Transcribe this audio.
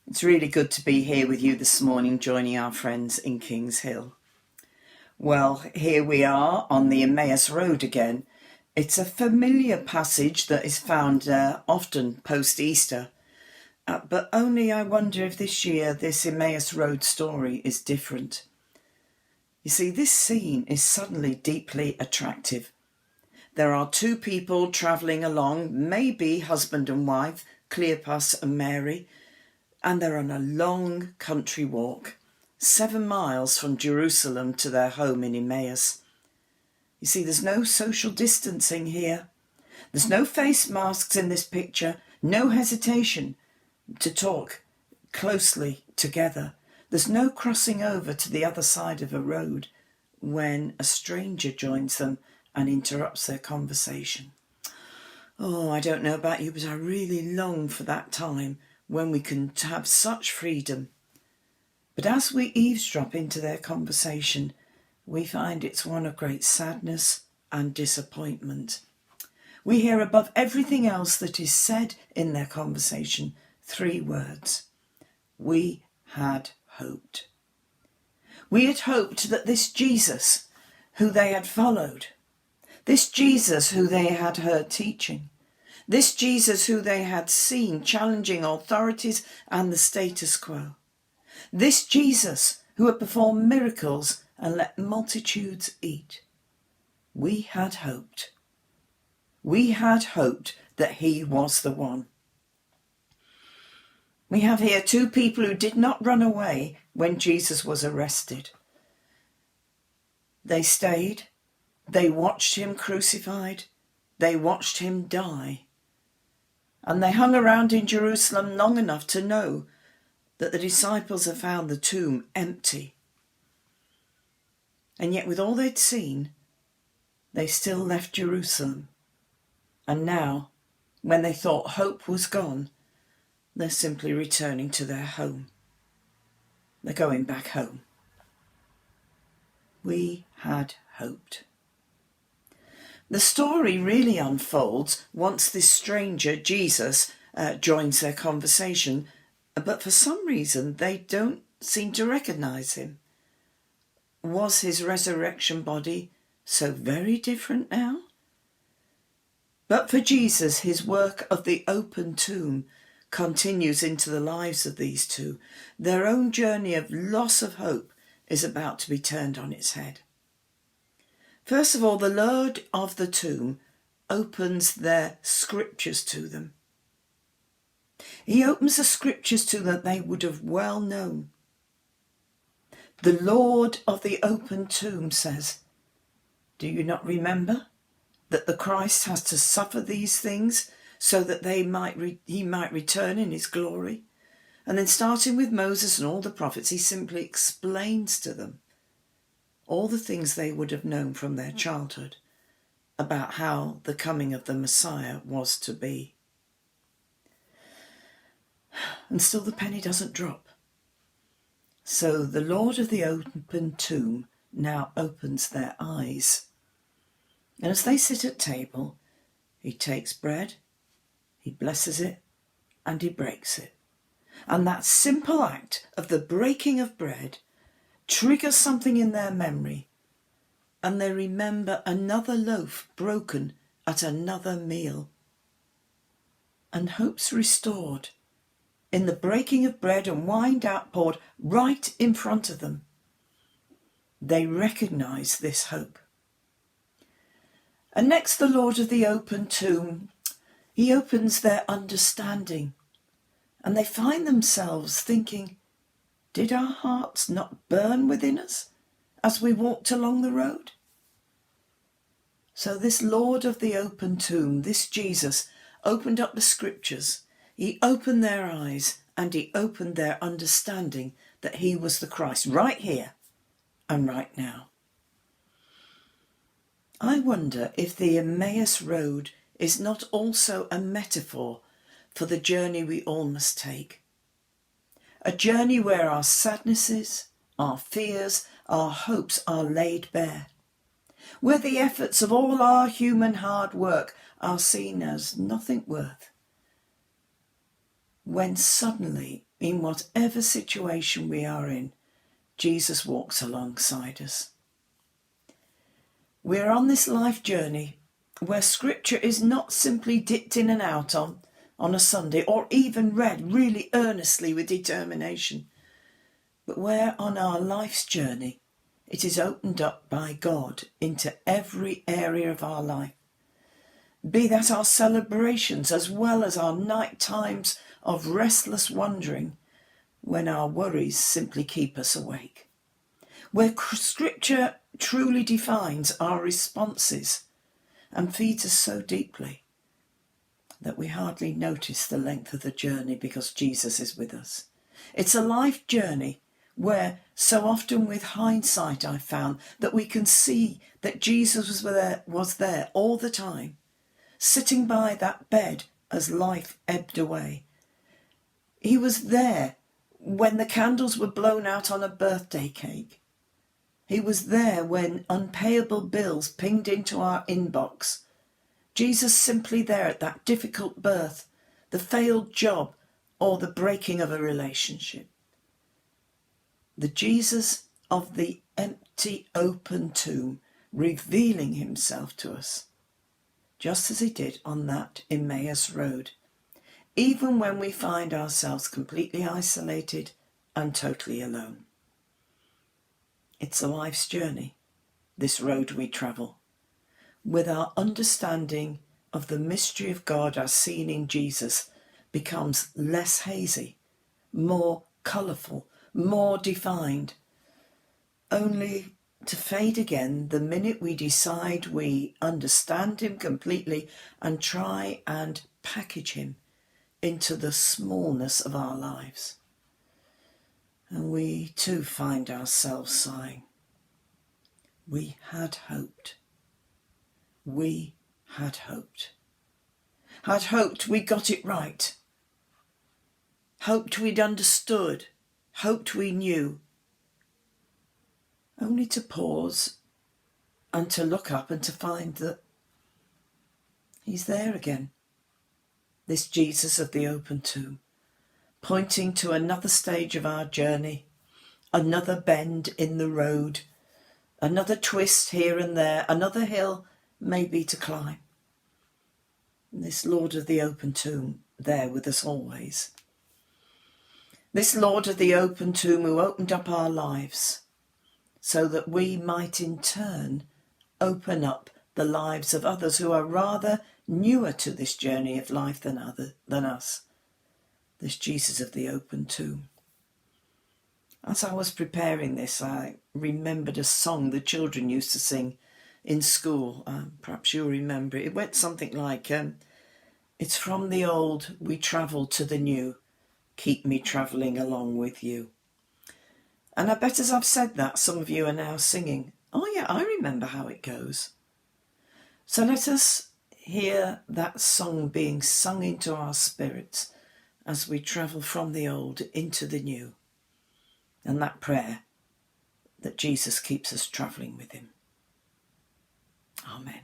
It's really good to be here with you this morning, joining our friends in Kings Hill. Well, here we are on the Emmaus Road again. It's a familiar passage that is found often post-Easter, but only I wonder if this year this Emmaus Road story is different. You see, this scene is suddenly deeply attractive. There are two people travelling along, maybe husband and wife, Cleopas and Mary, and they're on a long country walk, 7 miles from Jerusalem to their home in Emmaus. You see, there's no social distancing here. There's no face masks in this picture, no hesitation to talk closely together. There's no crossing over to the other side of a road when a stranger joins them and interrupts their conversation. Oh, I don't know about you, but I really long for that time when we can have such freedom. But as we eavesdrop into their conversation, we find it's one of great sadness and disappointment. We hear above everything else that is said in their conversation 3 words. We had hoped. We had hoped that this Jesus who they had followed, this Jesus who they had heard teaching, this Jesus who they had seen challenging authorities and the status quo, this Jesus who had performed miracles and let multitudes eat. We had hoped. We had hoped that he was the one. We have here 2 people who did not run away when Jesus was arrested. They stayed. They watched him crucified. They watched him die. And they hung around in Jerusalem long enough to know that the disciples had found the tomb empty. And yet with all they'd seen, they still left Jerusalem. And now, when they thought hope was gone, they're simply returning to their home. They're going back home. We had hoped. The story really unfolds once this stranger, Jesus, joins their conversation, but for some reason they don't seem to recognise him. Was his resurrection body so very different now? But for Jesus, his work of the open tomb continues into the lives of these 2. Their own journey of loss of hope is about to be turned on its head. First of all, the Lord of the tomb opens their scriptures to them. He opens the scriptures to them that they would have well known. The Lord of the open tomb says, do you not remember that the Christ has to suffer these things so that he might return in his glory? And then starting with Moses and all the prophets, he simply explains to them all the things they would have known from their childhood about how the coming of the Messiah was to be. And still the penny doesn't drop. So the Lord of the open tomb now opens their eyes. And as they sit at table, he takes bread, he blesses it, and he breaks it. And that simple act of the breaking of bread triggers something in their memory, and they remember another loaf broken at another meal. And hope's restored in the breaking of bread and wine outpoured right in front of them. They recognise this hope. And next, the Lord of the open tomb, he opens their understanding, and they find themselves thinking, did our hearts not burn within us as we walked along the road? So this Lord of the open tomb, this Jesus, opened up the scriptures. He opened their eyes and he opened their understanding that he was the Christ right here and right now. I wonder if the Emmaus Road is not also a metaphor for the journey we all must take. A journey where our sadnesses, our fears, our hopes are laid bare. Where the efforts of all our human hard work are seen as nothing worth. When suddenly in whatever situation we are in, Jesus walks alongside us. We're on this life journey where scripture is not simply dipped in and out on a Sunday, or even read really earnestly with determination, but where on our life's journey it is opened up by God into every area of our life, be that our celebrations as well as our night times of restless wondering when our worries simply keep us awake, where scripture truly defines our responses and feeds us so deeply that we hardly notice the length of the journey because Jesus is with us. It's a life journey where so often with hindsight I found that we can see that Jesus was there all the time, sitting by that bed as life ebbed away. He was there when the candles were blown out on a birthday cake. He was there when unpayable bills pinged into our inbox. Jesus simply there at that difficult birth, the failed job, or the breaking of a relationship. The Jesus of the empty, open tomb, revealing himself to us, just as he did on that Emmaus road, even when we find ourselves completely isolated and totally alone. It's a life's journey, this road we travel, with our understanding of the mystery of God as seen in Jesus becomes less hazy, more colourful, more defined, only to fade again the minute we decide we understand him completely and try and package him into the smallness of our lives. And we too find ourselves sighing. We had hoped. We had hoped. Had hoped we got it right. Hoped we'd understood. Hoped we knew. Only to pause and to look up and to find that he's there again. This Jesus of the open tomb, pointing to another stage of our journey, another bend in the road, another twist here and there, another hill maybe to climb. This Lord of the open tomb there with us always. This Lord of the open tomb who opened up our lives so that we might in turn open up the lives of others who are rather newer to this journey of life than us. This Jesus of the open tomb. As I was preparing this, I remembered a song the children used to sing in school. Perhaps you'll remember it. It went something like, it's from the old, we travel to the new. Keep me travelling along with you. And I bet as I've said that, some of you are now singing, oh yeah, I remember how it goes. So let us hear that song being sung into our spirits as we travel from the old into the new. And that prayer that Jesus keeps us travelling with him. Amen.